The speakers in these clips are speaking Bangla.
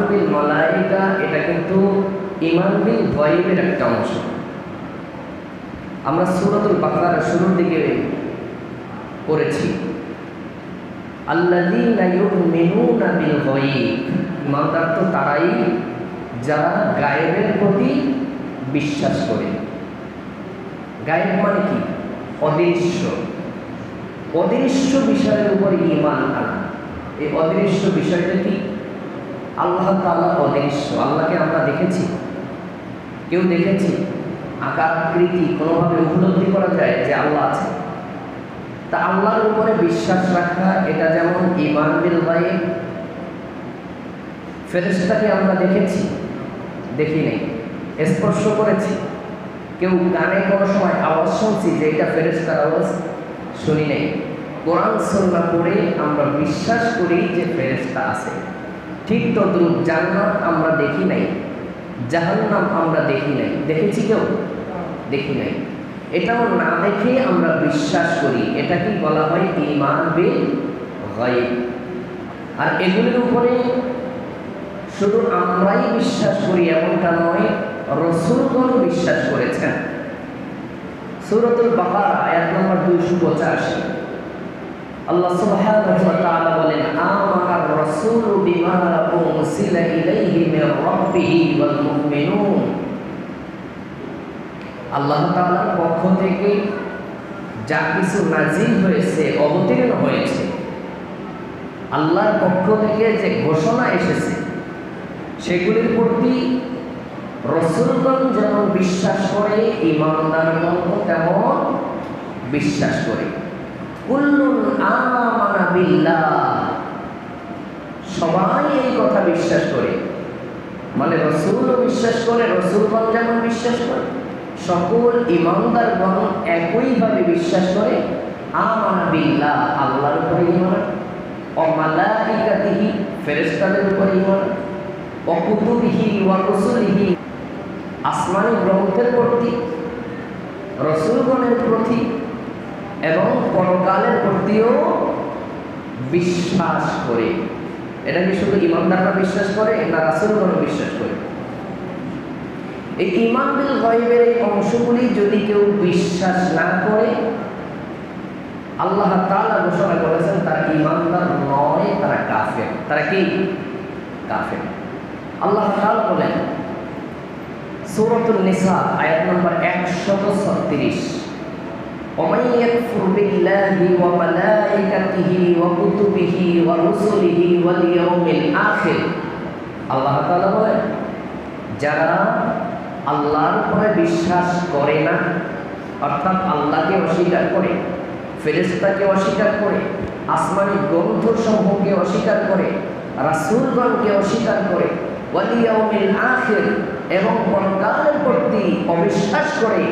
বিল মালাইকা এটা কিন্তু ঈমান বিল গায়বের একটা অংশ। আমরা সূরাতুল বাকারার শুরুর দিকে পড়েছি আল্লাযীনা ইউমিনুনা বিল গায়ব, ঈমানদার তো তারাই যারা গায়েবের প্রতি বিশ্বাস করে। গায়েব মানে কি? অদৃশ্য। অদৃশ্য বিষয়ের উপর ঈমান আনা। এই অদৃশ্য বিষয়টা কি? আল্লাহ তাআলা অদৃশ্য। আল্লাহকে আমরা দেখেছি? কেউ দেখেছি? আকার আকৃতি কোনোভাবে উপলব্ধি করা যায় যে আল্লাহ আছে? তা আল্লাহর উপরে বিশ্বাস রাখা এটা যেমন ঈমান বিল গায়ব। ফেরেশতাকে আমরা দেখেছি? দেখি নাই। স্পর্শ করেছি? কেউ গানে কোনো সময় আওয়াজ শুনছি যে এটা ফেরেশতার আওয়াজ? শুনি নাই। কোরআন সুন্নাহ পড়ে আমরা বিশ্বাস করি যে ফেরেশতা আছে। ঠিক তদ্রূপ জান্নাত আমরা দেখি নাই, জাহান্নাম আমরা দেখি নাই। দেখেছি কেউ? দেখি নাই। এটাও না দেখে আমরা বিশ্বাস করি। এটা কি বলা হয়? ঈমান বিল গায়ব। আর এগুলির উপরে শুধু আমরাই বিশ্বাস করি এমনটা নয়, রাসূলগণ বিশ্বাস করেছেন। সূরাতুল বাকারা আয়াত নম্বর 285 আল্লাহ সুবহানাহু ওয়া তাআলা বলেন, আমানার রাসূলু বিমা উনসিলা ইলাইহি মির রাব্বিহি ওয়াল মুমিনুন। আল্লাহ তাআলার পক্ষ থেকে যা কিছু নাজিল হয়েছে, অবতীর্ণ হয়েছে, আল্লাহর পক্ষ থেকে যে ঘোষণা এসেছে সেগুলির প্রতি রাসূলগণ যেমন বিশ্বাস করে, ঈমানদারগণ তেমন বিশ্বাস করে। কুল্লুন আমানা বিল্লাহ, সবাই এই কথা বিশ্বাস করে। মানে রাসূলও বিশ্বাস করে, রাসূলগণ যেমন বিশ্বাস করে, সকল ঈমানদারগণ একইভাবে বিশ্বাস করে। আমানা বিল্লাহ, আল্লাহর উপরে ঈমান, ও মালাইকাতিহি, ফেরেশতাদের উপরে ঈমান, ও কুতুবিহি ওয়া রুসুলিহি, আসমানী গ্রন্থের প্রতি, রাসূলগণের প্রতি এবং পরকালের প্রতিও বিশ্বাস করে। এটা কি শুধু ঈমানদাররা বিশ্বাস করে না রাসূলগণও বিশ্বাস করে? এই ঈমান বিল গায়বের এই অংশগুলি যদি কেউ বিশ্বাস না করে, আল্লাহ তাআলা ঘোষণা করেছেন তারা ঈমানদার নয়, তারা কাফের। তারা কি? কাফের। আল্লাহ তাআলা বলেন সূরাতুন নিসা আয়াত নম্বর 136, ومن يكفر بالله وملائكته وكتبه ورسله واليوم الآخر, আল্লাহ তাআলা বলেন যারা আল্লাহর উপরে বিশ্বাস করে না, অর্থাৎ আল্লাহকে অস্বীকার করে, ফেরেশতাকে অস্বীকার করে, আসমানী গ্রন্থসমূহকে অস্বীকার করে, রাসূলগণকে অস্বীকার করে, ওয়াল ইয়াউমিল আখির এবং পরকালের প্রতি অবিশ্বাস করে,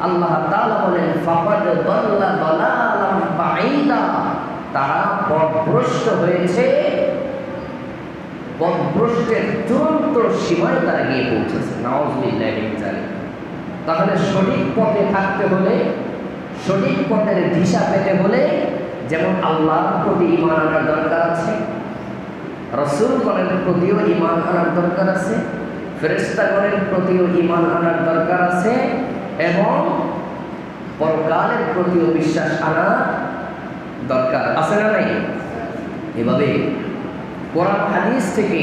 আল্লাহ তাআলা বলেন ফাকাদ দাল্লা দালালাম বাঈদা, তারা পথভ্রষ্ট হয়েছে, পথভ্রষ্টের চূড়ান্ত সীমায় তারা গিয়ে পৌঁছেছে। নাউযুবিল্লাহি মিন যালিক। তাহলে সঠিক পথে থাকতে হলে, সঠিক পথের দিশা পেতে হলে যেমন আল্লাহর প্রতি ঈমান আনার দরকার আছে, রাসূলগণের প্রতিও ঈমান আনার দরকার আছে, ফেরেশতাগণের প্রতিও ঈমান আনার দরকার আছে এবং পরকালের প্রতিও বিশ্বাস আনা দরকার আছে না নাই? এভাবে কোরআন হাদিস থেকে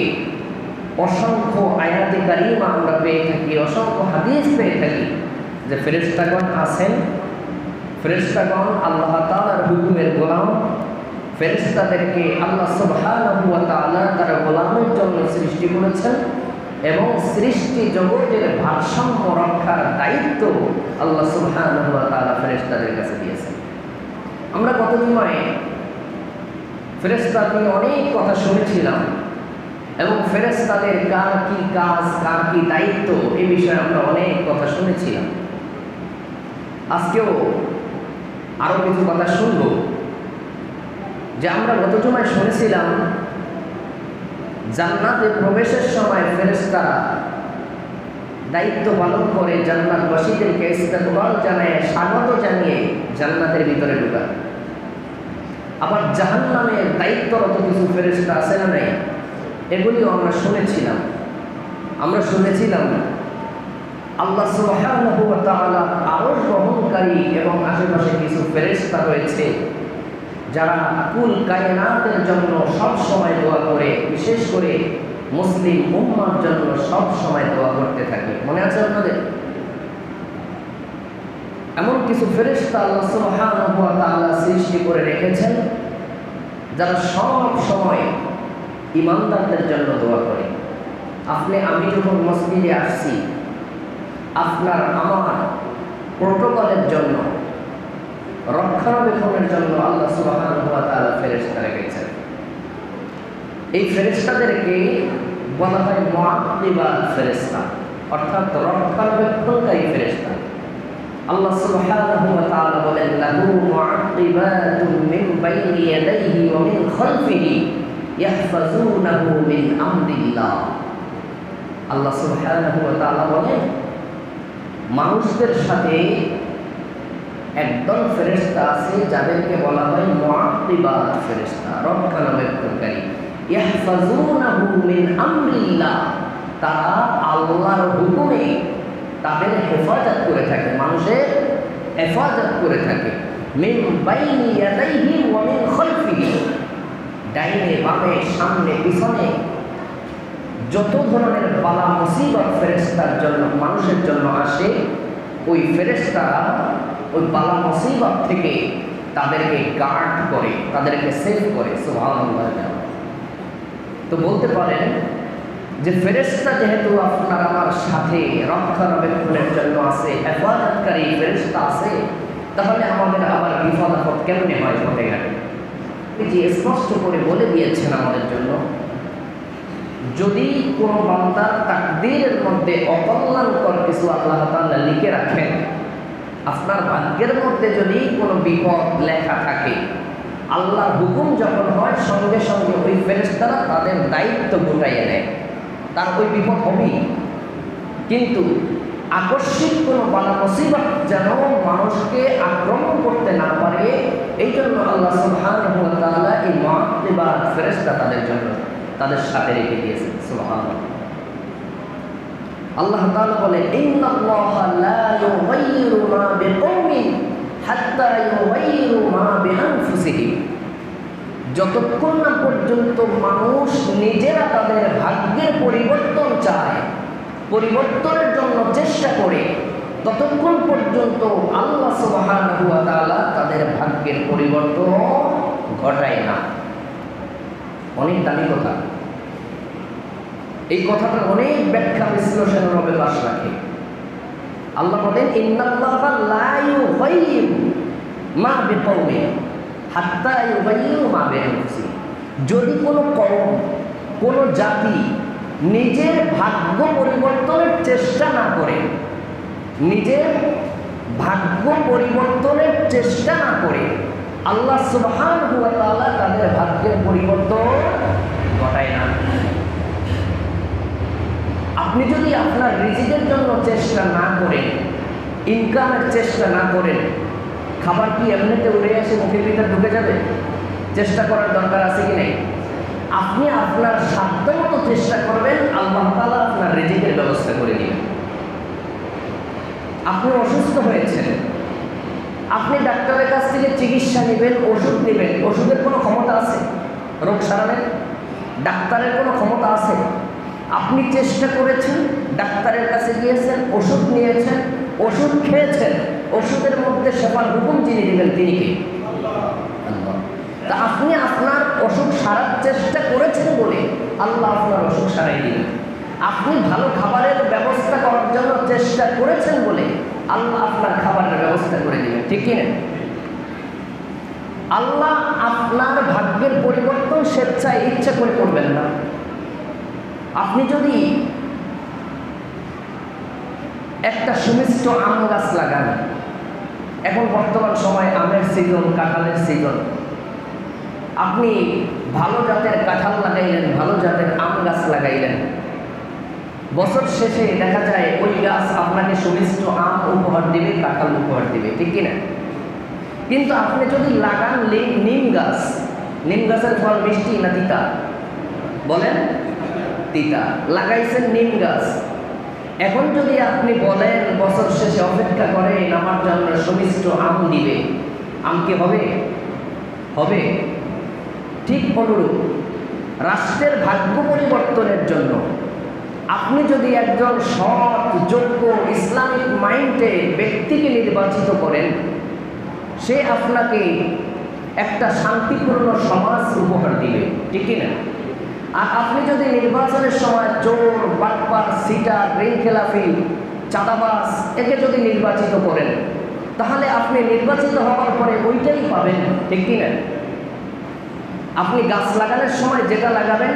অসংখ্য আয়াতে কারিমা আমরা পেয়ে থাকি, অসংখ্য হাদিস পেয়ে থাকি যে ফেরেশতাগণ আছেন, ফেরেশতাগণ আল্লাহ তাআলার হুকুমের গোলাম, ফেরেশতাদেরকে আল্লাহ সুবহানাহু ওয়া তাআলা তার গোলামের জন্য সৃষ্টি করেছেন এবং সৃষ্টি জগতের ভারসাম্য রক্ষার দায়িত্ব আল্লাহ সুবহানাহু ওয়া তাআলা ফেরেশতাদের কাছে দিয়েছেন। আমরা গত জুমায় ফেরেশতা নিয়ে অনেক কথা শুনেছিলাম এবং ফেরেশতাদের কার কি কাজ, কার কি দায়িত্ব, এই বিষয়ে আমরা অনেক কথা শুনেছিলাম। আজকেও আরো কিছু কথা শুনব। যে আমরা গত জুমায় শুনেছিলাম জান্নাতে প্রবেশের সময় ফেরেশতারা দায়িত্ব পালন করে জান্নাতবাসীদেরকে ইস্তেকবাল জানায়, স্বাগত জানিয়ে জান্নাতের ভিতরে ঢোকায়। আবার জাহান্নামের দায়িত্বরত কিছু ফেরেশতা আছে না নাই? এগুলিও আমরা শুনেছিলাম। আল্লাহ সুবহানাহু ওয়া তাআলা আরশ বহনকারী এবং আশেপাশে কিছু ফেরেশতা রয়েছে যারা কুল কায়নাতের জন্য সব সময় দোয়া করে, বিশেষ করে মুসলিম উম্মার জন্য সব সময় দোয়া করতে থাকে। মনে আছে আপনাদের? এমন কিছু ফেরেশতা আল্লাহ সুবহানাহু ওয়া তাআলা সৃষ্টি করে রেখেছেন যারা সব সময় ঈমানদারদের জন্য দোয়া করে। আমি যখন মসজিদে আসছি, আপনার আমার প্রোটোকলের জন্য, রক্ষণাবেক্ষণের জন্য আল্লাহ সুবহানাহু ওয়া তাআলা ফেরেশতা রেখেছেন। এই ফেরেশতাদেরকে বলা হয় মুআক্কিবাত ফেরেশতা, অর্থাৎ রক্ষণাবেক্ষণকারী ফেরেশতা। আল্লাহ সুবহানাহু ওয়া তাআলা বলেন, লাহু মুআক্কিবাতুন মিন বাইনি ইয়াদাইহি ওয়া মিন খালফিহি ইয়াহফাজুনাহু মিন আমরিল্লাহ। আল্লাহ সুবহানাহু ওয়া তাআলা বলেন, মানুষদের সাথে একদল ফেরেশতা আছে যাদেরকে বলা হয় মুআক্কিবাত ফেরেশতা, রক্ষণাবেক্ষণকারী। ইয়াহফাজুনাহু মিন আমরিল্লাহ, তারা আল্লাহর হুকুমে তাদের হেফাজত করে থাকে, মানুষের হেফাজত করে থাকে। মিন বাইনি ইয়াদাইহি ওয়া মিন খালফিহি, ডাইনে বামে সামনে পিছনে যত ধরনের বালা মুসিবত ফেরেশতার জন্য, মানুষের জন্য আসে, ওই ফেরেশতারা ওই বালা মুসিবত থেকে তাদেরকে গার্ড করে, তাদেরকে সেভ করে। সুবহানাল্লাহ। তো বলতে পারেন যে ফেরেশতা যেহেতু আপনার আমার সাথে রক্ষণাবেক্ষণের জন্য আছে, হেফাজতকারী ফেরেশতা আছে, তাহলে আমাদের আবার বিপদ আপদ কেমনে হয় ঘটে গেলে? যে স্পষ্ট করে বলে দিয়েছেন আমাদের জন্য, যদি কোনো বান্দার তাকদীরের মধ্যে অকল্যাণকর কিছু আল্লাহ তাআলা লিখে রাখেন, আপনার ভাগ্যের মধ্যে যদি কোনো বিপদ লেখা থাকে, আল্লাহর হুকুম যখন হয় সঙ্গে সঙ্গে ওই ফেরেশতারা তাদের দায়িত্ব গুটাইয়ে নেয়, তার ওই বিপদ হবেই। কিন্তু আকস্মিক কোনো বালা মুসিবত যেন মানুষকে আক্রমণ করতে না পারে, এই জন্য আল্লাহ সুবহানাহু ওয়া তাআলা এই মুআক্কিবাত ফেরেশতা তাদের জন্য তাদের সাথে রেখে দিয়েছেন। সুবহানাল্লাহ। আল্লাহ তাআলা বলে, ইন্নাল্লাহা লা ইউগাইয়িরু মা বিকওমিন হাত্তা ইউগাইয়িরু মা বিআনফুসিহিম। যতক্ষণ না পর্যন্ত মানুষ নিজেরা তাদের ভাগ্যের পরিবর্তন চায়, পরিবর্তনের জন্য চেষ্টা করে, ততক্ষণ পর্যন্ত আল্লাহ সুবহানাহু ওয়া তাআলা তাদের ভাগ্যের পরিবর্তন ঘটায় না। অনেক দামি কথা। এই কথাটা অনেক ব্যাখ্যা বিশ্লেষণের অবকাশ রাখে। আল্লাহ বলেন, ইন্নাল্লাহা লা ইউগাইয়িরু মা বিকওমিন হাত্তা ইউগাইয়িরু মা বিআনফুসিহিম। যদি কোনো কওম, কোনো জাতি নিজের ভাগ্য পরিবর্তনের চেষ্টা না করে, নিজের ভাগ্য পরিবর্তনের চেষ্টা না করে, আল্লাহ সুবহানাহু ওয়া তাআলা তাদের ভাগ্যের পরিবর্তন ঘটায় না। আপনি যদি আপনার রিজিকের জন্য চেষ্টা না করেন, ইনকামের চেষ্টা না করেন, খাবার কি এমনিতে উড়ে এসে মুখের ভিতরে ঢুকে যাবে? চেষ্টা করার দরকার আছে কি নেই? আপনি আপনার সাধ্যমতো চেষ্টা করবেন, আল্লাহ তাআলা আপনার রিজিকের ব্যবস্থা করে দিবেন। আপনি অসুস্থ হয়েছেন, আপনি ডাক্তারের কাছ থেকে চিকিৎসা নেবেন, ওষুধ নেবেন, ওষুধের কোনো ক্ষমতা আছে রোগ সারানোর? ডাক্তারের কোনো ক্ষমতা আছে? আপনি চেষ্টা করেছেন, ডাক্তারের কাছে গিয়েছেন, ওষুধ নিয়েছেন, ওষুধ খেয়েছেন, ওষুধের মধ্যে সেবার হুকুম যিনি দিবেন তিনি কে? আল্লাহ। তা আপনি আপনার অসুখ সারার চেষ্টা করেছেন বলে আল্লাহ আপনার অসুখ সারাই দিবেন। আপনি ভালো খাবারের ব্যবস্থা করার জন্য চেষ্টা করেছেন বলে আল্লাহ আপনার খাবারের ব্যবস্থা করে দিবেন, ঠিক কিনা? আল্লাহ আপনার ভাগ্যের পরিবর্তন স্বেচ্ছায় ইচ্ছা করে করবেন না। আপনি যদি একটা সুমিষ্ট আম গাছ লাগান, এখন বর্তমান সময় আমের সিজন, কাঁঠালের সিজন, আপনি ভালো জাতের কাঁঠাল লাগাইলেন, ভালো জাতের আম গাছ লাগাইলেন, বছর শেষে দেখা যায় ওই গাছ আপনাকে সুমিষ্ট আম উপহার দিবে, কাঁঠাল উপহার দিবে, ঠিক কিনা? কিন্তু আপনি যদি লাগান নিম গাছ, নিম গাছের ফল মিষ্টি না তিতা? বলেন। তিতা, লাগাইছেন নিম গাছ। এখন যদি আপনি বলেন বছর শেষে অপেক্ষা করেন আমার জন্য সুমিষ্ট আম দিবে, আম কি হবে? হবে। ঠিক অনুরূপ রাষ্ট্রের ভাগ্য পরিবর্তনের জন্য আপনি যদি একজন সৎ, যোগ্য, ইসলামিক মাইন্ডে ব্যক্তিকে নির্বাচিত করেন, সে আপনাকে একটা শান্তিপূর্ণ সমাজ উপহার দিবে, ঠিক না? আর আপনি যদি নির্বাচনের সময় চোর, বাটপার, সিটার, ঋণ খেলাফি, চাঁদাবাজ একে যদি নির্বাচিত করেন, তাহলে আপনি নির্বাচিত হওয়ার পরে ওইটাই পাবেন, ঠিক না? আপনি গাছ লাগানোর সময় যেটা লাগাবেন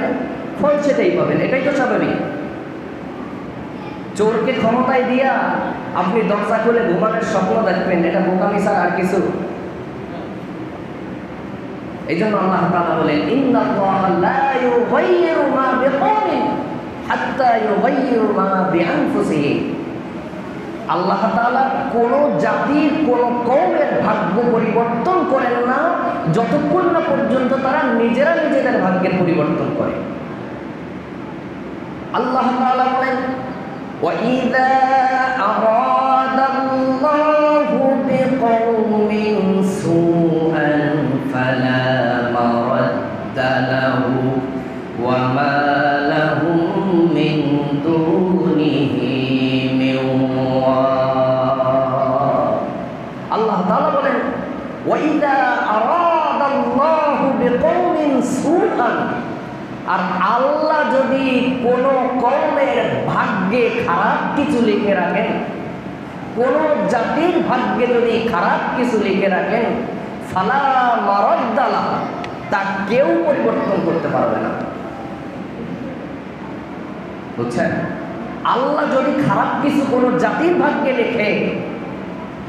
ফল সেটাই পাবেন, এটাই তো স্বাভাবিক। চোরকে ক্ষমতায় দিয়া আপনি দরজা খুলে ঘুমানোর স্বপ্ন দেখবেন, এটা বোকামি ছাড়া আর কিছু। এই জন্য আল্লাহ তাআলা বলেন, ইন্নাল্লাহা লা ইউগাইয়িরু মা বিকওমিন হাত্তা ইউগাইয়িরু মা বিআনফুসিহিম। আল্লাহ তাআলা কোন জাতির, কোন কওমের ভাগ্য পরিবর্তন করেন না যতক্ষণ না পর্যন্ত তারা নিজেরা নিজেদের ভাগ্যের পরিবর্তন করে। আল্লাহ তাআলা বলেন, وَإِذَا أَرَادَ اللَّهُ بِقَوْمٍ سُوءًا فَلَا مَرَدَّ لَهُ وَمَا لَهُم مِّن دُونِهِ مِن وَاقٍ। আল্লাহ তাআলা বলেন, وَإِذَا أَرَادَ اللَّهُ بِقَوْمٍ سُوءًا, আর আল্লাহ যদি কোন কওমের ভাগ্যে খারাপ কিছু লিখে রাখেন, কোন জাতির ভাগ্যে যদি খারাপ কিছু লিখে রাখেন, ফালা মারাদ্দা লাহু, তা কেউ পরিবর্তন করতে পারবে না। বুঝছেন? আল্লাহ যদি খারাপ কিছু কোন জাতির ভাগ্যে লেখে,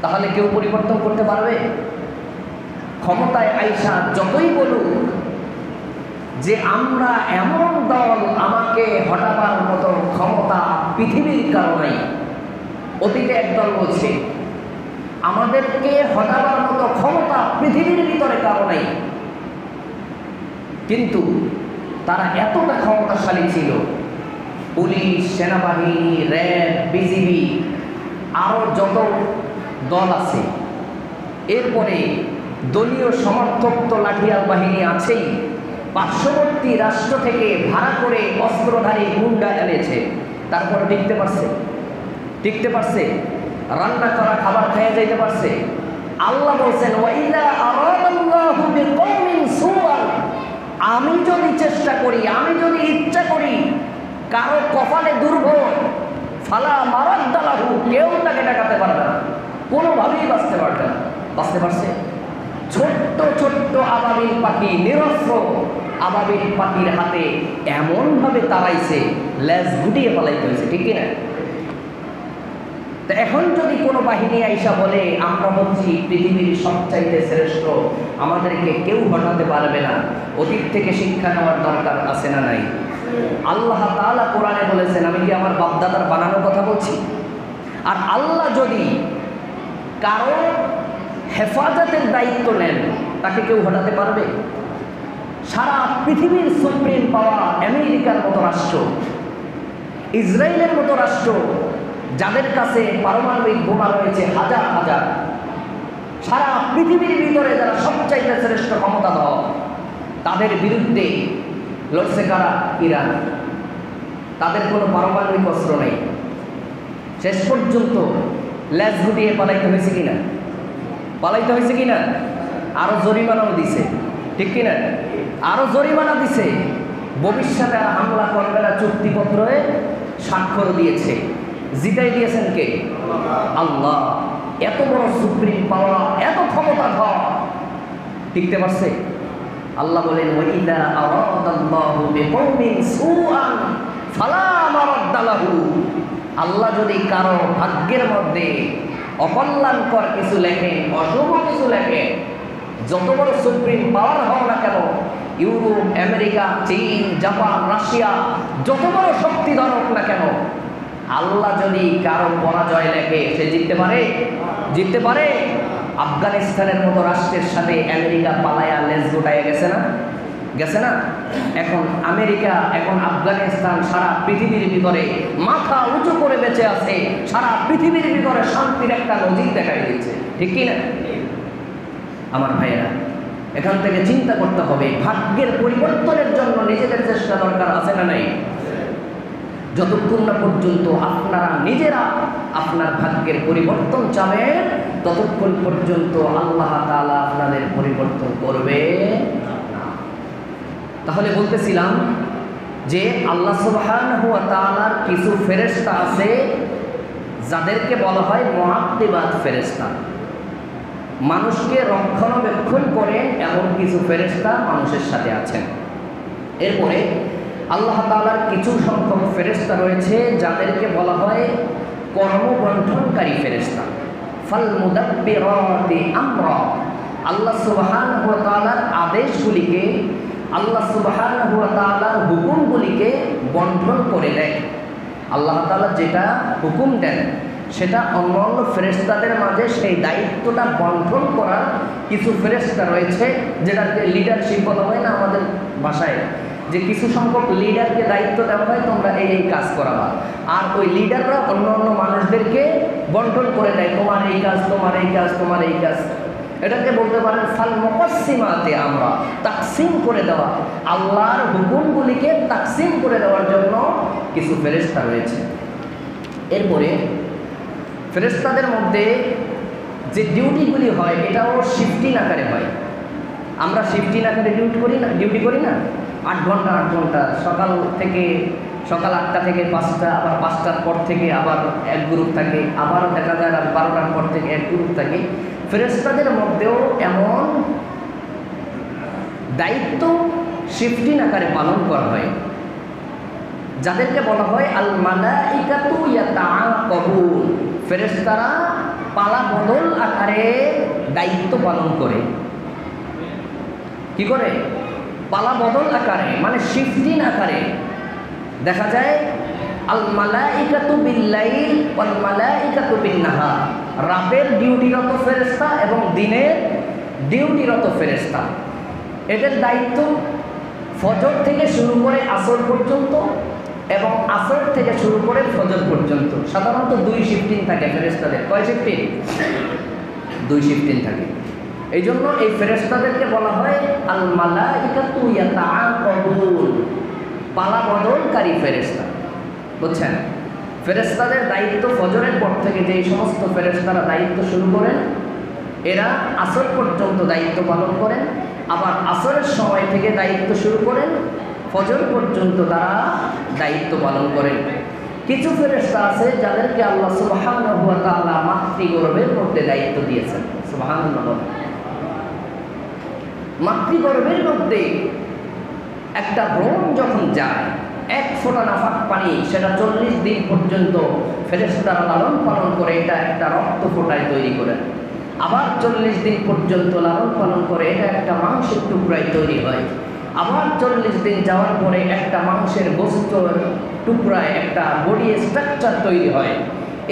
তাহলে কেউ পরিবর্তন করতে পারবে? ক্ষমতায় আইসা যতই বলুক যে আমরা এমন দল, আমাকে হটাবার মতো ক্ষমতা পৃথিবীর কারো নাই। অতীতে একদল বলছে আমাদেরকে হটাবার মতো ক্ষমতা পৃথিবীর ভিতরে কারো নাই, কিন্তু তারা এতটা ক্ষমতাশালী ছিল, পুলিশ, সেনাবাহিনী, র্যাব, বিজিবি, আরো যত দল আছে, এরপরে দলীয় সমর্থক তো লাঠিয়াল বাহিনী আছেই, পার্শ্ববর্তী রাষ্ট্র থেকে ভাড়া করে অস্ত্রধারী গুন্ডা এনেছে, তারপরে টিকতে পারছে? টিকতে পারছে? রান্না করা খাবার খেয়ে যাইতে পারছে? আল্লাহ বলছেন, ওয়াইদা আরাদাল্লাহু বিকওমিন সুআন, আমি যদি চেষ্টা করি, আমি যদি ইচ্ছা করি কারো কপালে দুর্ভোগ, ফালা মারাদ্দা লাহু, কেউ তাকে ঠেকাতে পারবে না, কোনোভাবেই বাঁচতে পারবে না। বাঁচতে পারছে? ছোট্ট ছোট্ট আবাবিল পাখি, নিরস্ত্র আবাবিল পাখির হাতে এমনভাবে তাড়াইছে, লেজ গুটিয়ে পালাইতে হয়েছে, ঠিক কিনা? তো এখন যদি কোনো বাহিনী আইসা বলে আমরা হচ্ছি পৃথিবীর সবচাইতে শ্রেষ্ঠ, আমাদেরকে কেউ হটাতে পারবে না, অতীত থেকে শিক্ষা নেওয়ার দরকার আছে না নাই? আল্লাহ তাআলা কোরআনে বলেছেন, আমি কি আমার বাপদাদার বানানোর কথা বলছি? আর আল্লাহ যদি কারো হেফাজতের দায়িত্ব নেন, তাকে কেউ হটাতে পারবে? সারা পৃথিবীর সুপ্রিম পাওয়ার আমেরিকার মতো রাষ্ট্র, ইসরায়েলের মতো রাষ্ট্র, যাদের কাছে পারমাণবিক বোমা রয়েছে হাজার হাজার, সারা পৃথিবীর ভিতরে যারা সবচাইতে শ্রেষ্ঠ ক্ষমতাধর, তাদের বিরুদ্ধে লড়ছে কারা? ইরান। তাদের কোনো পারমাণবিক অস্ত্র নেই, শেষ পর্যন্ত লেজ গুটিয়ে পালাইতে হয়েছে কিনা? পালাইতে হয়েছে কিনা? আরো জরিমানাও দিছে, ঠিক কিনা? আরো জরিমানা দিছে, ভবিষ্যতে হামলা করবে না চুক্তিপত্রে স্বাক্ষর দিয়েছে। জিতাই দিয়েছেন কে? আল্লাহ। এত বড় সুপ্রিম পাওয়ার, এত ক্ষমতাধর, টিকতে পারছে? আল্লাহ বলেন, ওয়াইদা আরাদাল্লাহু বিকওমিন সুআন ফালা মারাদ্দা লাহু, আল্লাহ যদি কারো ভাগ্যের মধ্যে অকল্যাণকর কিছু লেখেন, অশুভ কিছু লেখেন, যত বড় সুপ্রিম পাওয়ার হও না কেন, ইউরোপ, আমেরিকা, চীন, জাপান, রাশিয়া, যত বড় শক্তিধর হোক না কেন, আল্লাহ যদি কারো পরাজয় লেখে, সে জিততে পারে? জিততে পারে? আফগানিস্তানের মতো রাষ্ট্রের সাথে আমেরিকা পালায়া লেজ গোটায় গেছে না? গেছে না? এখন আমেরিকা, এখন আফগানিস্তান সারা পৃথিবীর ভিতরে মাথা উঁচু করে বেঁচে আছে, সারা পৃথিবীর ভিতরে শান্তির একটা নজির দেখাই দিচ্ছে, ঠিক কি না? আমার ভাইয়েরা, এখান থেকে চিন্তা করতে হবে, ভাগ্যের পরিবর্তনের জন্য নিজেদের চেষ্টা দরকার আছে না নাই? যতক্ষণ না পর্যন্ত আপনারা নিজেরা আপনার ভাগ্যের পরিবর্তন চাবেন, ততক্ষণ পর্যন্ত আল্লাহ তাআলা আপনাদের পরিবর্তন করবে না। তাহলে বলতেছিলাম যে আল্লাহ সুবহানাহু ওয়া তাআলার কিছু ফেরেশতা আছে যাদেরকে বলা হয় মুআক্কিবাত ফেরেশতা। মানুষকে রক্ষণাবেক্ষণ করেন এমন কিছু ফেরেশতা মানুষের সাথে আছেন। এরপরে আল্লাহ তাআলার কিছু সংখ্যক ফেরেশতা রয়েছে যাদেরকে বলা হয় কর্মবন্ধনকারী ফেরেশতা। ফাল মুদাব্বিরাতি আমরা, আল্লাহ সুবহানাহু ওয়া তাআলার আদেশগুলিকে, আল্লাহ সুবহানাহু ওয়া তাআলার হুকুমগুলিকে বন্ধন করে দেয়। আল্লাহ তাআলা যেটা হুকুম দেন সেটা অন্যান্য ফেরেশতাদের মাঝে সেই দায়িত্বটা বন্ধন করার কিছু ফেরেশতা রয়েছে, যেটাকে লিডারশিপ বলা হয় না আমাদের ভাষায়, যে কিছু সংখ্যক লিডারকে দায়িত্ব দেওয়া হয় তোমরা এই কাজ করাবা, আর ওই লিডাররা অন্য অন্য মানুষদেরকে বন্টন করে দেয়, তোমার এই কাজ, তোমার এই কাজ, তোমার এই কাজ। এটাকে বলতে পারেন ফাল মুকাসসিমাতে আমরা, তাকসিম করে দেওয়া, আল্লাহর হুকুমগুলিকে তাকসিম করে দেওয়ার জন্য কিছু ফেরেশতা রয়েছে। এরপরে ফেরেশতাদের মধ্যে যে ডিউটিগুলি হয় এটাও শিফটিং আকারে হয়। আমরা শিফটিং আকারে ডিউটি করি না 8 ঘন্টা 8 ঘন্টা, সকাল 8টা থেকে 5টা, আবার 5টার পর থেকে আবার এক গ্রুপ থাকে, আবার দেখা যায় 12টার পর থেকে এক গ্রুপ থাকে। ফেরেশতাদের মধ্যেও এমন দায়িত্ব শিফটিং আকারে পালন করা হয় যাদেরকে বলা হয় আল মালাইকাতু ইয়াতাআকাবুন। ফেরেশতারা পালা বদল আকারে দায়িত্ব পালন করে। কি করে? পালা বদল আকারে, মানে শিফটিং আকারে। দেখা যায় আল মালাইকাতু বিল্লাইল ওয়াল মালাইকাতু বিন্নাহার, রাতের ডিউটিরত ফেরেশতা এবং দিনের ডিউটিরত ফেরেশতা। এদের দায়িত্ব ফজর থেকে শুরু করে আসর পর্যন্ত এবং আসর থেকে শুরু করে ফজর পর্যন্ত। সাধারণত 2 শিফটিং থাকে ফেরেশতাদের। কয় শিফটিং? 2 শিফটিং থাকে। এই জন্য এই ফেরেশতাদেরকে বলা হয় আল মালাইকাতু ইয়াতাআকাবুন, পালা বদলকারী ফেরেশতা। বুঝছেন? ফেরেশতাদের দায়িত্ব ফজরের পর থেকে যেই সমস্ত ফেরেশতারা দায়িত্ব শুরু করেন এরা আসর পর্যন্ত দায়িত্ব পালন করেন, আবার আসরের সময় থেকে দায়িত্ব শুরু করেন, ফজর পর্যন্ত তারা দায়িত্ব পালন করেন। কিছু ফেরেশতা আছে যাদেরকে আল্লাহ সুবহানাহু ওয়া তাআলা মাতৃগর্ভের মধ্যে দায়িত্ব দিয়েছেন। সুবহানাল্লাহ। মাতৃগর্ভের মধ্যে একটা ভ্রূণ যখন যায়, 1 ফোঁটা নাফাক পানি, সেটা 40 দিন পর্যন্ত ফেরেশতারা লালন পালন করে, এটা একটা রক্ত ফোঁটায় তৈরি করে। আবার 40 দিন পর্যন্ত লালন পালন করে, এটা একটা মাংসের টুকরায় তৈরি হয়। আবার 40 দিন যাওয়ার পরে একটা মাংসের গোস্তের টুকরায় একটা বডি স্ট্রাকচার তৈরি হয়।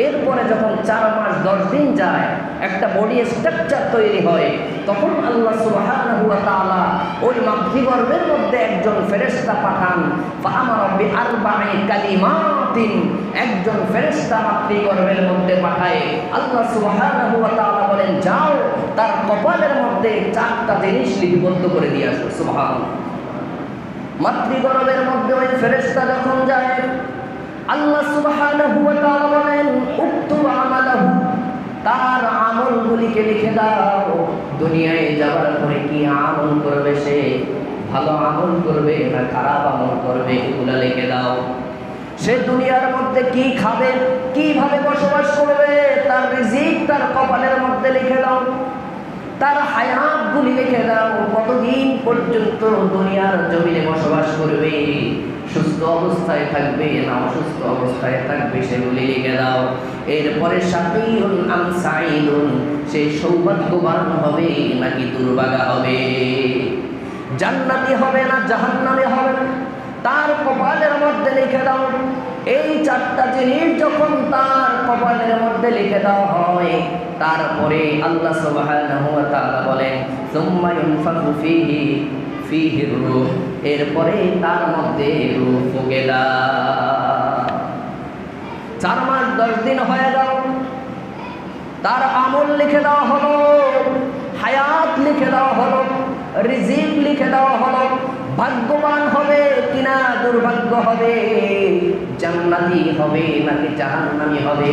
এরপরে যখন 4 মাস 10 দিন যায়, একটা বডি স্ট্রাকচার তৈরি হয়। তখন আল্লাহ সুবহানাহু ওয়া তাআলা ওই মাতৃগর্ভের মধ্যে একজন ফেরেশতা পাঠান। ফাআমারা বিআরবা'i কালিমাতিন, একজন ফেরেশতা মাতৃগর্ভের মধ্যে পাঠায়। আল্লাহ সুবহানাহু ওয়া তাআলা বলেন, যাও তার কপালের মধ্যে 4টা জিনিস লিপিবদ্ধ করে দিয়ে আসো। সুবহানাল্লাহ। মাতৃগর্ভের মধ্যে ওই ফেরেশতা যখন যায়, আল্লাহ সুবহানাহু ওয়া তাআলা বলেন, উক্তুব আমালাহু, তার আমলগুলিকে লিখে দাও। দুনিয়ায় যাওয়ার পরে কি আমল করবে সে, ভালো আমল করবে না খারাপ আমল করবে, এগুলো লিখে দাও। সে দুনিয়ার মধ্যে কি খাবে, কিভাবে বসবাস করবে, তার রিজিক তার কপালের মধ্যে লিখে দাও। তার হায়াতগুলি লিখে দাও, কতদিন পর্যন্ত দুনিয়ার জমিনে বসবাস করবে, সুস্থ অবস্থায় থাকবে না অসুস্থ অবস্থায় থাকবে, সেগুলি লিখে দাও। এরপরে শাকীউন আম সাঈদুন, সে সৌভাগ্যবান হবে নাকি দুর্ভাগা হবে, জান্নাতি হবে না জাহান্নামী হবে, তার কপালের মধ্যে লিখে দাও। এই 4টা জিনিস যখন তার কপালের মধ্যে লিখে দেওয়া হয়, তারপরে আল্লাহ সুবহানাহু ওয়া তাআলা বলেন, সুম্মা ইউনফাখু ফীহি ফিহি রূহ, এরপরে তার মধ্যে রূহ ফুঁকে দাও। 4 মাস 10 দিন হয়ে গেল, তার আমল লিখে দেওয়া হলো, হায়াত লিখে দেওয়া হলো, রিজিক লিখে দেওয়া হলো। ভাগ্যবান হবে কিনা দুর্ভাগ্য হবে, জান্নাতি হবে নাকি জাহান্নামী হবে,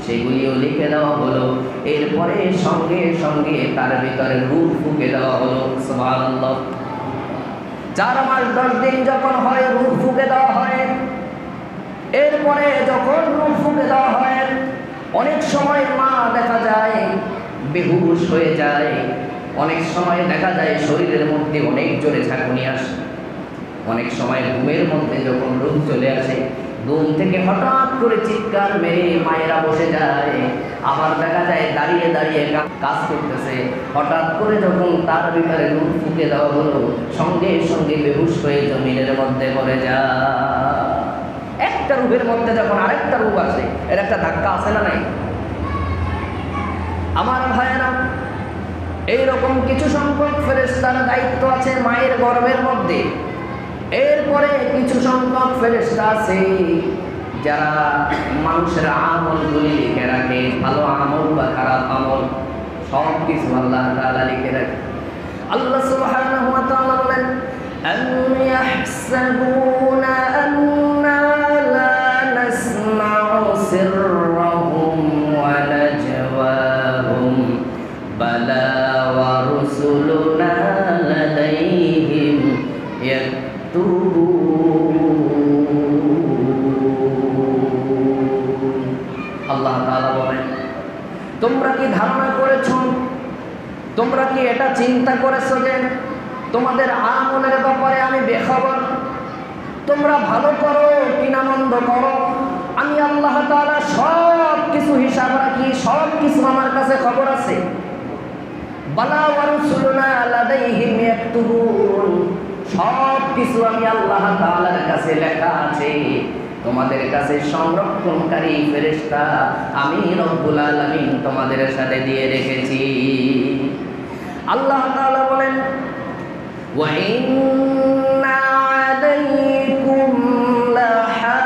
সেগুলিও লিখে দেওয়া হলো। এরপরে সঙ্গে সঙ্গে তার ভিতরে রূহ ফুঁকে দেওয়া হলো। সুবহানাল্লাহ। 4 মাস 10 দিন যখন হয়, রূহ ফুঁকে দেওয়া হয়। এরপরে যখন রূহ ফুঁকে দেওয়া হয়, অনেক সময় মা দেখা যায় বেহুশ হয়ে যায়, অনেক সময় দেখা যায় শরীরের মধ্যে অনেক জোরে ঝাঁকুনি আসে, অনেক সময় ঘুমের মধ্যে যখন রূহ চলে আসে, ঘুম থেকে হঠাৎ করে চিৎকার মেরে মায়েরা বসে যায়। আবার দেখা যায় দাঁড়িয়ে দাঁড়িয়ে কাজ করতেছে। হঠাৎ করে যখন তার ভিতরে রূহ ফুঁকে দেওয়া হলো, সঙ্গে সঙ্গে বেহুশ হয়ে জমিনের মধ্যে পড়ে যায়। একটা রূহের মধ্যে যখন আরেকটা রূহ আসে, এর একটা ধাক্কা আছে না নাই? আমার ভাইয়েরা, এইরকম কিছু সংখ্যক ফেরেশতার দায়িত্ব আছে মায়ের গর্ভের মধ্যে। এরপরে কিছু সংখ্যক ফেরেশতা আছে যারা মানুষের আমলগুলি লিখে রাখে, ভালো আমল বা খারাপ আমল সব কিছু আল্লাহ তাআলা লিখে রাখে। আল্লাহ সুবহানাহু ওয়া তাআলা বলেন, আম ইয়াহসাবুনা আন্না লা নাসমাউ সিররাহুম ওয়া নাজওয়াহুম বালা ওয়া রুসুলুনা লাদাইহিম আল্লাহ তাআলা বলেন, তোমরা কি ধারণা করেছো, তোমরা কি এটা চিন্তা করেছো যে তোমাদের আমলের ব্যাপারে আমি বেখবর? তোমরা ভালো করো কিনা মন্দ করো, আমি আল্লাহ তাআলা সব কিছু হিসাব রাখি, সব কিছু আমার কাছে খবর আছে। বালা ওয়া রুসুলুনা লাদাইহিম ইয়াকতুবুন, সব কিছু আমি আল্লাহ তাআলার কাছে লেখা আছে। তোমাদের কাছে সংরক্ষণকারী ফেরেশতা আমি রব্বুল আলামিন তোমাদের সাথে দিয়ে রেখেছি। আল্লাহ তাআলা বলেন, ওয়া ইন্না আলাইকুম লাহাফিযিন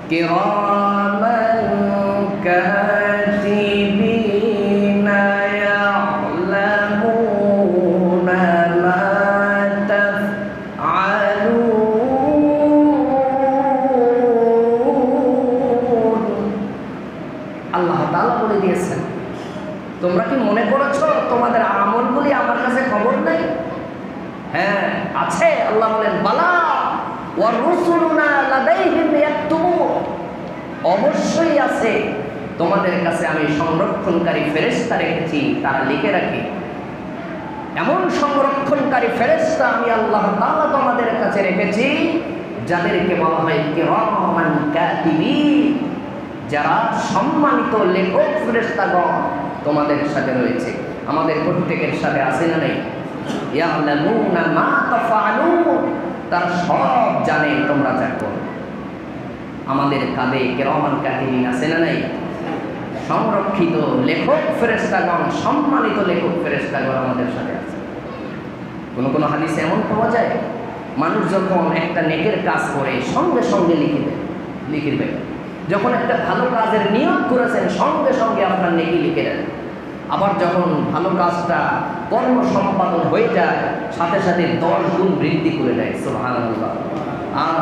কিরামান কাতিবিনা ইয়ালামুনা মা তাফআলুন। আল্লাহ তাআলা বলে দিয়েছেন, তোমরা কি মনে করেছো তোমাদের আমলগুলি আমার কাছে খবর নেই? হ্যাঁ আছে। আল্লাহ বলেন, বালা ওয়া রুসুলুনা লাদাইহিম ইয়াকতুবুন, অবশ্যই আছে। তোমাদের কাছে আমি সংরক্ষণকারী ফেরেশতা রেখেছি, তারা লিখে রাখে। এমন সংরক্ষণকারী ফেরেশতা আমি আল্লাহ তাআলা তোমাদের কাছে রেখেছি যাদেরকে বলা হয় কিরামান কাতিবিন, যারা সম্মানিত লেখক ফেরেশতাগণ তোমাদের সাথে রয়েছে। আমাদের প্রত্যেকের সাথে আছে না নাই? ইয়ালামুনা মা তাফআলুন, তারা সব জানে তোমরা যা করো। আমাদের কাঁধে কিরামান কাতিবিন আছে না নাই? সংরক্ষিত লেখক ফেরেশতাগণ, সম্মানিত লেখক ফেরেশতাগণ আমাদের সাথে আছে। কোন কোন হাদিসে এমন পাওয়া যায়, মানুষ যখন একটা নেকের কাজ করে সঙ্গে সঙ্গে লিখে দেয়। যখন একটা ভালো কাজের নিয়ত করেছেন সঙ্গে সঙ্গে আপনার নেকি লিখে দেন। আবার যখন ভালো কাজটা কর্ম সম্পাদন হয়ে যায় সাথে সাথে 10 গুণ বৃদ্ধি করে দেয়। সুবহানাল্লাহ। আর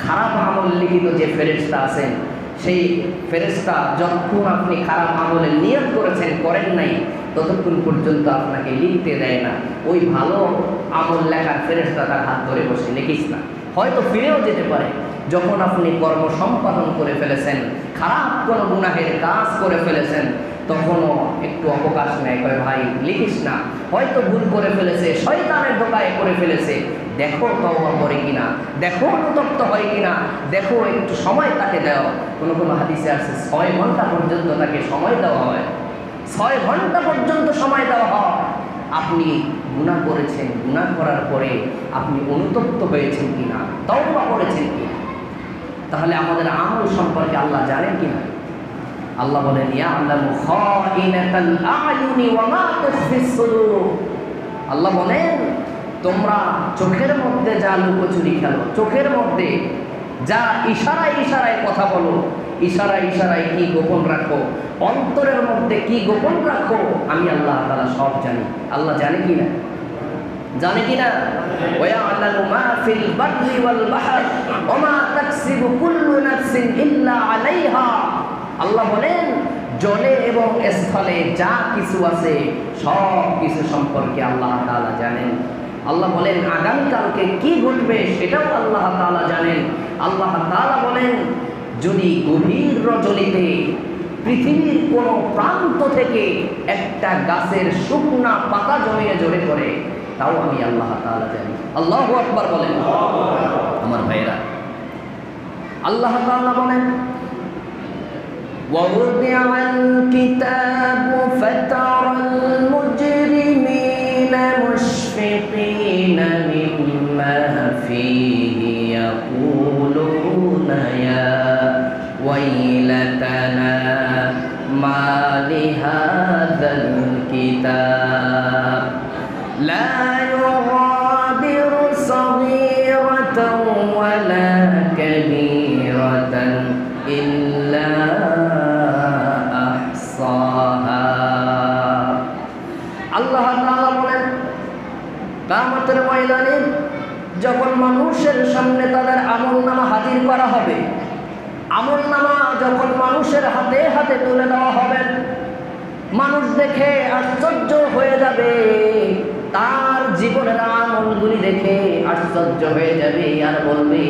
খারাপ আমল লিখিত যে ফেরেশতা আছেন, সেই ফেরেশতা যতক্ষণ আপনি খারাপ আমলের নিয়ত করেছেন, করেন নাই, ততক্ষণ পর্যন্ত আপনাকে লিখতে দেয় না। ওই ভালো আমল লেখার ফেরেশতা তার হাত ধরে বসে, লিখিস না। হয়তো ফিরেও যেতে পারে। যখন আপনি কর্ম সম্পাদন করে ফেলেছেন, খারাপ কোনো গুনাহের কাজ করে ফেলেছেন, তখনও একটু অবকাশ নেয়, করে ভাই লিখিস না, হয়তো ভুল করে ফেলেছে, শয়তানের ধোকায় করে ফেলেছে, দেখো তওবা করে কিনা, দেখো অনুতপ্ত হয় কিনা, দেখো একটু সময় তাকে দেওয়া। কোনো কোনো হাদিসে আছে 6 ঘন্টা পর্যন্ত তাকে সময় দেওয়া হয়। 6 ঘন্টা পর্যন্ত সময় দেওয়া হয়। আপনি গুনাহ করেছেন, গুনাহ করার পরে আপনি অনুতপ্ত হয়েছেন কিনা, তওবা করেছেন কিনা, তাহলে আমাদের আমল সম্পর্কে আল্লাহ জানেন কিনা? আল্লাহ বলেন ইয়ালামু খাইনাতাল আ'য়ুনি ওয়া মা তুখফিস সুদূর। আল্লাহ বলেন তোমরা চোখের মধ্যে যা লুকোচুরি খেলো, চোখের মধ্যে যা ইশারায় ইশারায় কথা বলো, ইশারায় ইশারায় কি গোপন রাখো, অন্তরের মধ্যে কি গোপন রাখো, আমি আল্লাহ তাআলা সব জানি। আল্লাহ জানে কি না? জানে কি না? ওয়ায়ালামু মা ফিল বাররি ওয়াল বাহর ওয়া মা তাকসিবু কুল্লু নাফসিন ইল্লা আলাইহা। আল্লাহ বলেন জলে এবং স্থলে যা কিছু আছে সব কিছু সম্পর্কে আল্লাহ তাআলা জানেন। আল্লাহ বলেন আগামীকালকে কি ঘটবে সেটাও আল্লাহ তাআলা জানেন। আল্লাহ তাআলা বলেন যদি গভীর রজনীতে পৃথিবীর কোন প্রান্ত থেকে একটা গাছের শুকনা পাতা জমিয়ে ঝরে পড়ে, তাও আমি আল্লাহ তাআলা জানি। আল্লাহু আকবার বলেন। আমার ভাইরা, আল্লাহ তাআলা বলেন وَوُضِعَ الْكِتَابُ فَتَرَى الْمُجْرِمِينَ مُشْفِقِينَ مِمَّا فِيهِ يَقُولُونَ يَا وَيْلَتَنَا مَا لِهَذَا الْكِتَابِ لَا يُغَادِرُ صَغِيرَةً وَلَا كَبِيرَةً إِلَّا আল্লাহ তাআলা বলেন কিয়ামতের ময়দানে যখন মানুষের সামনে তাদের আমলনামা হাজির করা হবে, আমলনামা যখন মানুষের হাতে হাতে তুলে দেওয়া হবে, মানুষ দেখে আশ্চর্য হয়ে যাবে, তার জীবনের আমলগুলি দেখে আশ্চর্য হয়ে যাবে আর বলবে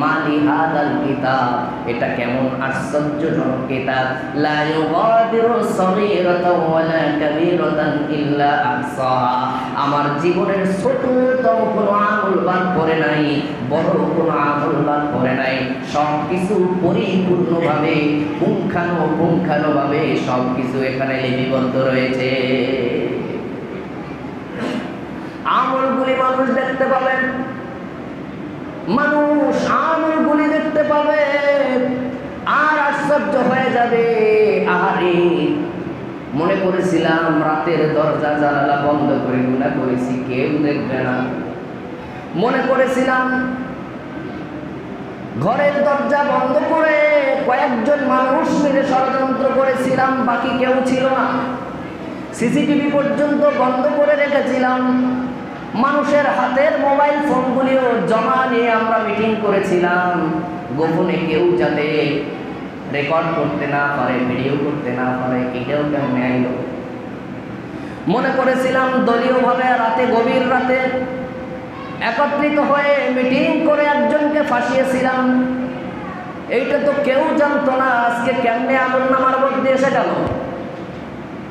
মালি হাদাল কিতাব, এটা কেমন আশ্চর্যজনক কিতাব, লা ইউগাদিরু সগীরাতাও ওয়ালা কাবীরাতান ইল্লা আহসাহা। আমার জীবনের ছোটতম কোনো আমল বাদ পড়ে নাই, বড় কোনো আমল বাদ পড়ে নাই, সব কিছু পরিপূর্ণভাবে পুঙ্খানুপুঙ্খানুভাবে সব কিছু এখানে লিপিবদ্ধ রয়েছে। আমলগুলি মানুষ দেখতে পাবেন, মানুষ আমলগুলি দেখতে পাবে আর আশ্চর্য হয়ে যাবে। আরে মনে করেছিলাম রাতের দরজা জানালা বন্ধ করে গুনাহ করেছি, কেউ দেখবে না। মনে করেছিলাম ঘরের দরজা বন্ধ করে কয়েকজন মানুষ মিলে ষড়যন্ত্র করেছিলাম, বাকি কেউ ছিল না। সিসিটিভি পর্যন্ত বন্ধ করে রেখেছিলাম, মানুষের হাতের মোবাইল ফোনগুলিও জমা নিয়ে আমরা মিটিং করেছিলাম, গোপনে কেউ যাতে রেকর্ড করতে না পারে, ভিডিও করতে না পারে। এটাও কেমন আইল? মনে করেছিলাম দলীয়ভাবে রাতে, গভীর রাতে একত্রিত হয়ে মিটিং করে একজনকে ফাঁসিয়েছিলাম, এইটা তো কেউ জানতো না। আজকে কেমনে আমলনামার মধ্যে এসে গেল?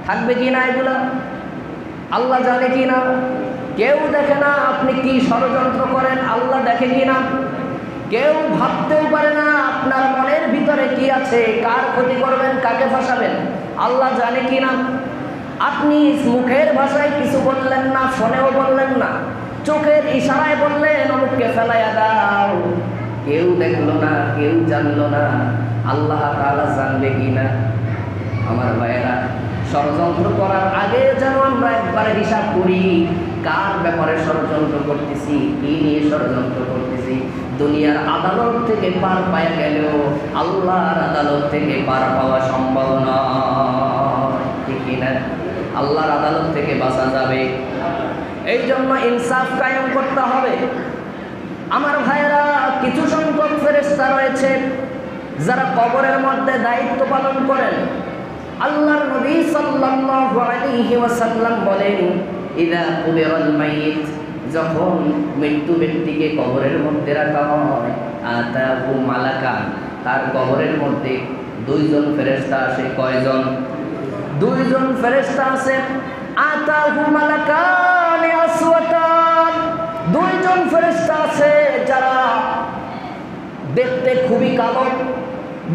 থাকবে কি না এগুলা? আল্লাহ জানে কি না? কেউ দেখে না আপনি কি ষড়যন্ত্র করেন, আল্লাহ দেখে কি না? কেউ ভাবতেও পারে না আপনার মনের ভিতরে কি আছে, কার ক্ষতি করবেন, কাকে ফাঁসাবেন, আল্লাহ জানে কি না? আপনি মুখের ভাষায় কিছু বললেন না, ফোনেও বললেন না, চোখের ইশারায় বললেন অমুককে ফেলাইয়া দাও, কেউ দেখলো না, কেউ জানলো না, আল্লাহ তাআলা জানবে কি না? আমার ভাইয়েরা, ষড়যন্ত্র করার আগে যেন আমরা একবারে হিসাব করি কার ব্যাপারে ষড়যন্ত্র করতেছি, কি নিয়ে ষড়যন্ত্র করতেছি। দুনিয়ার আদালত থেকে পার পাওয়া গেলেও আল্লাহর আদালত থেকে পার পাওয়া সম্ভব নয়, ঠিক কিনা? আল্লাহর আদালত থেকে বাঁচা যাবে, এই জন্য ইনসাফ কায়েম করতে হবে। আমার ভাইয়েরা, কিছু সংখ্যক ফেরেশতা রয়েছে যারা কবরের মধ্যে দায়িত্ব পালন করেন। আল্লাহর নবী সাল্লাল্লাহু আলাইহি ওয়াসাল্লাম বলেন, ইযা কুবিরাল মাইয়িত, যখন মৃত্যু ব্যক্তিকে কবরের মধ্যে রাখা হয়, আতাহু মালাকান, তার কবরের মধ্যে দুইজন ফেরেশতা আসে। কয়জন? দুইজন ফেরেশতা আছে। আতাহু মালাকান আসওয়াতান, দুইজন ফেরেশতা আছে যারা দেখতে খুবই কালো,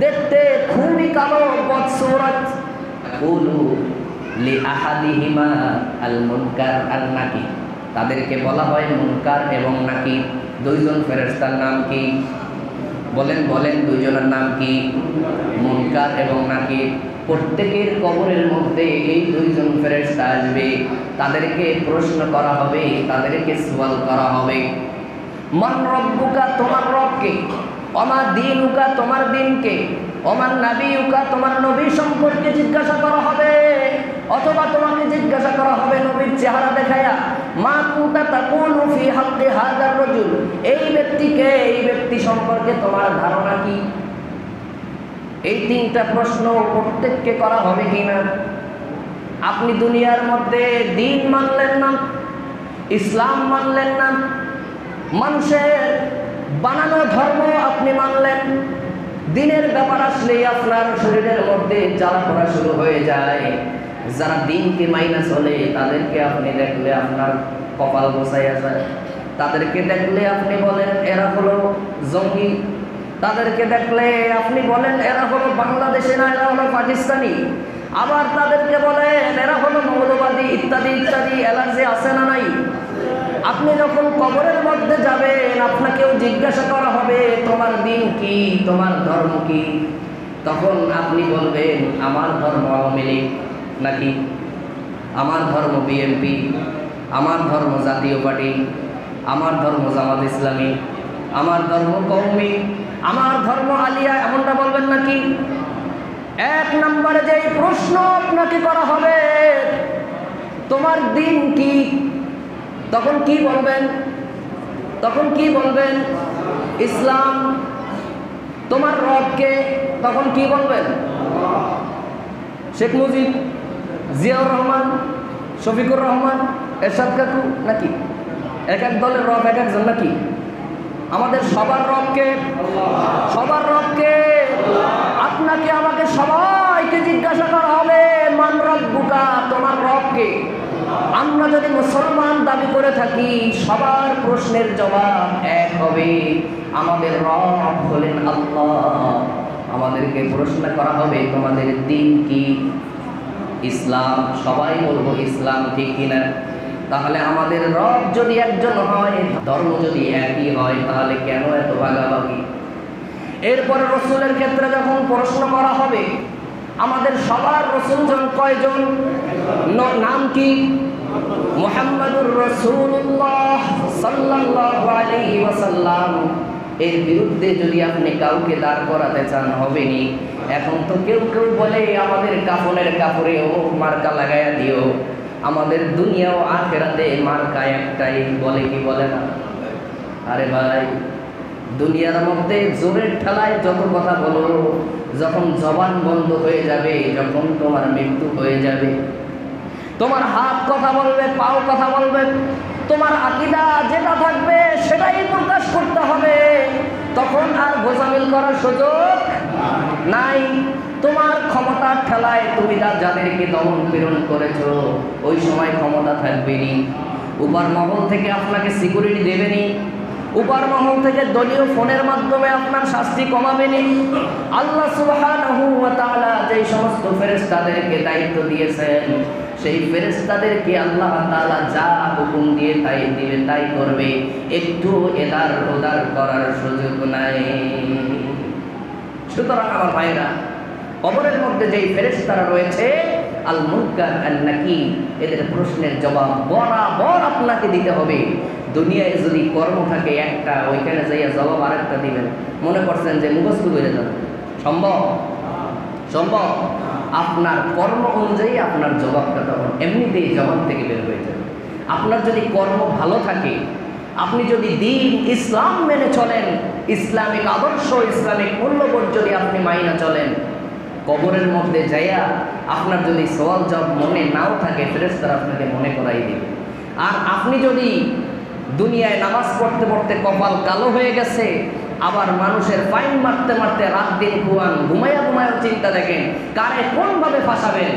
দেখতে খুবই কালো, বদসুরত। কুলু লিআহাদিহিমা আল মুনকার আন নাকির, তাদেরকে বলা হয় মুনকার এবং নাকির। দুইজন ফেরেশতার নাম কি? বলেন বলেন, দুইজনের নাম কি? মুনকার এবং নাকির। প্রত্যেকের কবরের মধ্যে এই দুইজন ফেরেশতা আসবে, তাদেরকে প্রশ্ন করা হবে, তাদেরকে সওয়াল করা হবে। মান রব্বুকা, তোমার রবকে? ওমা দীনুকা, তোমার দিনকে? ওমান নাবিয়ুকা, তোমার নবী সম্পর্কে জিজ্ঞাসা করা হবে, অথবা তোমাকে জিজ্ঞাসা করা হবে নবীর চেহারা দেখায়া, মা কুনতা তাকুলু ফি হাক্কি হাযার রাজুল, এই ব্যক্তিকে, এই ব্যক্তি সম্পর্কে তোমার ধারণা কি? এই তিনটা প্রশ্ন প্রত্যেককে করা হবে কিনা? আপনি দুনিয়ার মধ্যে দিন মানলেন না, ইসলাম মানলেন না, মানুষের বানানো ধর্ম আপনি মানলেন, দিনের ব্যাপার আসলেই আপনার শরীরের মধ্যে জ্বালা করা শুরু হয়ে যায়। যারা দিনকে মাইনা চলে তাদেরকে আপনি দেখলে আপনার কপাল গোছাইয়া যায়। তাদেরকে দেখলে আপনি বলেন এরা হলো জঙ্গি, তাদেরকে দেখলে আপনি বলেন এরা হলো বাংলাদেশি না, এরা হলো পাকিস্তানি। আবার তাদেরকে বলেন এরা হলো মৌলবাদী, ইত্যাদি ইত্যাদি। অ্যালার্জি আছে না নাই? আপনি যখন কবরের মধ্যে যাবেন, আপনাকেও জিজ্ঞাসা করা হবে তোমার দিন কি, তোমার ধর্ম কি? তখন আপনি বলবেন আমার ধর্ম আওয়ামী লীগ, নাকি আমার ধর্ম বিএনপি, আমার ধর্ম জাতীয় পার্টি, আমার ধর্ম জামাত ইসলামী, আমার ধর্ম কওমি, আমার ধর্ম আলিয়া, এমনটা বলবেন নাকি? এক নম্বরে যে প্রশ্ন আপনাকে করা হবে তোমার দিন কি, তখন কি বলবেন? তখন কি বলবেন? ইসলাম। তোমার রবকে, তখন কি বলবেন? শেখ মুজিব, জিয়াউর রহমান, শফিকুর রহমান, এরশাদ কাকু, নাকি? এক এক দলের রব এক একজন, নাকি? আমাদের সবার রবকে, সবার রবকে। আপনাকে আমাকে সবাইকে জিজ্ঞাসা করা হবে মান রব্বুকা, তোমার রবকে। আমরা যদি মুসলমান দাবি করে থাকি সবার প্রশ্নের জবাব এক হবে, আমাদের রব হলেন আল্লাহ। আমাদেরকে প্রশ্ন করা হবে তোমাদের দিন কি? ইসলাম। সবাই বলবো ইসলাম, ঠিক কিনা? তাহলে আমাদের রব যদি একজন হয়, ধর্ম যদি একই হয়, তাহলে কেন এত ভাগাভাগি? এরপরে রসুলের ক্ষেত্রে যখন প্রশ্ন করা হবে, আমাদের সবার রসুল কয়জন? নাম কি? মুহাম্মাদুর রাসূলুল্লাহ সাল্লাল্লাহু আলাইহি ওয়াসাল্লাম। এর বিরুদ্ধে যদি আপনি কাউকে দাঁড় করাতে চান, হবেনি। এখন তো কেউ কেউ বলে আমাদের কাফনের কাপড়ে ও মার্কা লাগাইয়া দিও। আমাদের দুনিয়া ও আখিরাতে মার্কা একটাই, বলে কি বলে না? আরে ভাই, দুনিয়ার মধ্যে জোরের ঠেলায় যত কথা বলো, যখন জবান বন্ধ হয়ে যাবে, যখন তোমার মৃত্যু হয়ে যাবে, তোমার হাত কথা বলবে, পাও কথা বলবে, তোমার আকীদা যেটা থাকবে সেটাই প্রকাশ করতে হবে। তখন আর গোজামিল করার সুযোগ নাই। তোমার ক্ষমতার ঠেলায় তুমি যাদেরকে দমন পীড়ন করেছো, ওই সময় ক্ষমতা থাকবেনি। উপর মহল থেকে আপনাকে সিকিউরিটি দেবেনি, উপর মহল থেকে দলীয় ফোনের মাধ্যমে আপনার শাস্তি কমাবেনি। আল্লাহ সুবহানাহু ওয়া তাআলা যেই সমস্ত ফেরেশতাদেরকে দায়িত্ব দিয়েছেন, সেই ফেরেশতাদেরকে আল্লাহ তাআলা যা হুকুম দিয়ে তাই দিবে, তাই করবে। একটু এদার ওদার করার সুযোগ নাই। সুতরাং আমার ভাইরা, কবরের মধ্যে যেই ফেরেশতারা রয়েছে, আল মুনকার আন নাকির, এদের প্রশ্নের জবাব বরাবর আপনাকে দিতে হবে। দুনিয়ায় যদি কর্ম থাকে একটা, ওইখানে যাইয়া জবাব আরেকটা দিবেন, মনে করছেন যে মুখস্থ করে যাবেন? সম্ভব? সম্ভব? আপনার কর্ম অনুযায়ী আপনার জবাবটা তখন এমনিতেই জবাব থেকে বের হয়ে যাবে। আপনার যদি কর্ম ভালো থাকে, আপনি যদি দিন ইসলাম মেনে চলেন, ইসলামিক আদর্শ, ইসলামিক মূল্যবোধ যদি আপনি মাইনা চলেন, কবরের মধ্যে যাইয়া আপনার যদি সওয়াল জবাব মনে নাও থাকে, ফেরেশতারা আপনাকে মনে করাই দেবে। আর আপনি যদি দুনিয়ায় নামাজ পড়তে পড়তে কপাল কালো হয়ে গেছে, আবার মানুষের ফাইন মারতে মারতে রাত দিন ঘুমাইয়া ঘুমাইয়া চিন্তা দেখেন কারে কোনভাবে ফাঁসাবেন,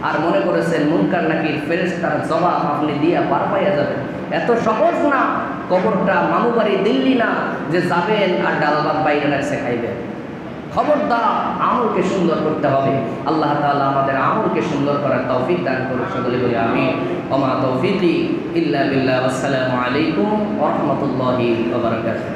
আর মনে করেছেন মুনকার নাকির ফেরেশতার জবাব আপনি দিয়া পার পাইয়া যাবেন। এত সহজ না। কবরটা মামুবাড়ি দিল্লি না যে যাবেন আর ডাল ভাত বাইরে রাখছে খাইবেন। খবরদার, আমলকে সুন্দর করতে হবে। আল্লাহ তাআলা আমাদের আমলকে সুন্দর করার তৌফিক দান করুন। সকলে বলি আমিন। ওয়া মা তৌফিকি ইল্লা বিল্লাহ। আসসালামু আলাইকুম ওয়া রাহমাতুল্লাহি ওয়া বারাকাতুহু।